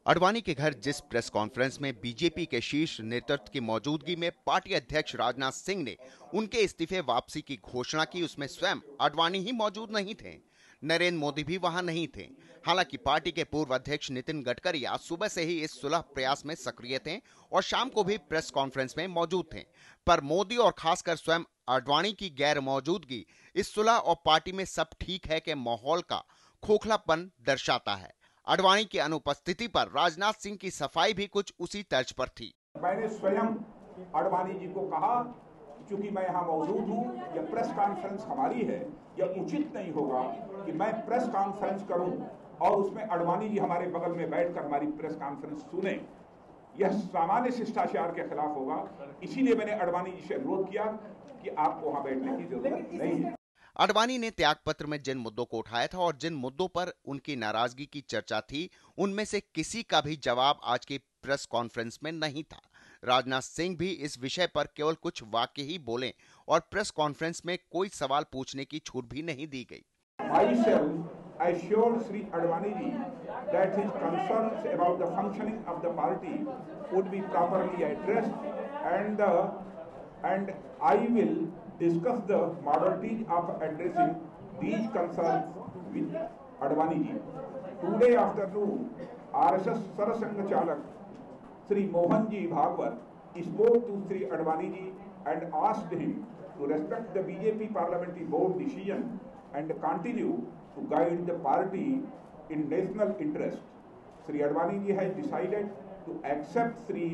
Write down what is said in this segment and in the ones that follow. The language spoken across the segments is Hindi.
आडवाणी के घर जिस प्रेस कॉन्फ्रेंस में बीजेपी के शीर्ष नेतृत्व की मौजूदगी में पार्टी अध्यक्ष राजनाथ सिंह ने उनके इस्तीफे वापसी की घोषणा की, उसमें स्वयं आडवाणी ही मौजूद नहीं थे। नरेंद्र मोदी भी वहां नहीं थे। हालांकि पार्टी के पूर्व अध्यक्ष नितिन गडकरी आज सुबह से ही इस सुलह प्रयास में सक्रिय थे और शाम को भी प्रेस कॉन्फ्रेंस में मौजूद थे। पर मोदी और खासकर स्वयं आडवाणी की गैर मौजूदगी इस सुलह और पार्टी में सब ठीक है के माहौल का खोखलापन दर्शाता है। आडवाणी की अनुपस्थिति पर राजनाथ सिंह की सफाई भी कुछ उसी तर्ज पर थी। मैंने स्वयं आडवाणी जी को कहा, चूंकि मैं यहाँ मौजूद हूँ, यह प्रेस कॉन्फ्रेंस हमारी है, यह उचित नहीं होगा कि मैं प्रेस कॉन्फ्रेंस करूं और उसमें आडवाणी जी हमारे बगल में बैठकर हमारी प्रेस कॉन्फ्रेंस सुने। यह सामान्य शिष्टाचार के खिलाफ होगा। इसीलिए मैंने आडवाणी जी से अनुरोध किया कि आपको वहां बैठने की जरूरत नहीं है। आडवाणी ने त्यागपत्र में जिन मुद्दों को उठाया था और जिन मुद्दों पर उनकी नाराजगी की चर्चा थी, उनमें से किसी का भी जवाब आज की प्रेस कॉन्फ्रेंस में नहीं था। राजनाथ सिंह भी इस विषय पर केवल कुछ वाक्य ही बोले और प्रेस कॉन्फ्रेंस में कोई सवाल पूछने की छूट भी नहीं दी गई। Myself assured Sri Advani ji that his concerns about the functioning of the party would be properly addressed, and I will discuss the modalities of addressing these concerns with Advani ji. Today afternoon, RSS Sarasangh Chalak Sri Mohan ji Bhagwat spoke to Sri Advani ji and asked him to respect the BJP parliamentary board decision and continue to guide the party in national interest. Sri Advani ji has decided to accept Sri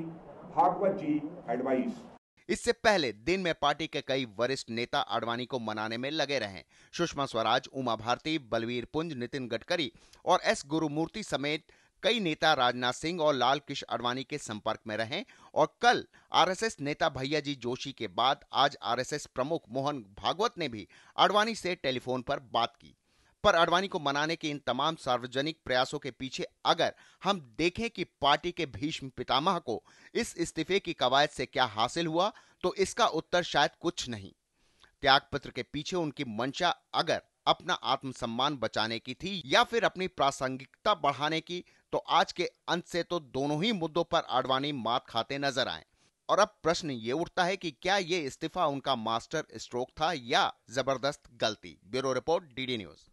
Bhagwat ji advice. इससे पहले दिन में पार्टी के कई वरिष्ठ नेता आडवाणी को मनाने में लगे रहे। सुषमा स्वराज, उमा भारती, बलवीर पुंज, नितिन गडकरी और एस गुरुमूर्ति समेत कई नेता राजनाथ सिंह और लाल कृष्ण आडवाणी के संपर्क में रहे और कल आरएसएस नेता भैया जी जोशी के बाद आज आरएसएस प्रमुख मोहन भागवत ने भी आडवाणी से टेलीफोन पर बात की। पर आडवाणी को मनाने के इन तमाम सार्वजनिक प्रयासों के पीछे अगर हम देखें कि पार्टी के भीष्म पितामह को इस इस्तीफे की कवायद से क्या हासिल हुआ, तो इसका उत्तर शायद कुछ नहीं। त्यागपत्र के पीछे उनकी मंशा अगर अपना आत्मसम्मान बचाने की थी या फिर अपनी प्रासंगिकता बढ़ाने की, तो आज के अंत से तो दोनों ही मुद्दों पर आडवाणी मात खाते नजर आए। और अब प्रश्न ये उठता है कि क्या ये इस्तीफा उनका मास्टर स्ट्रोक था या जबरदस्त गलती। Bureau report, DD news.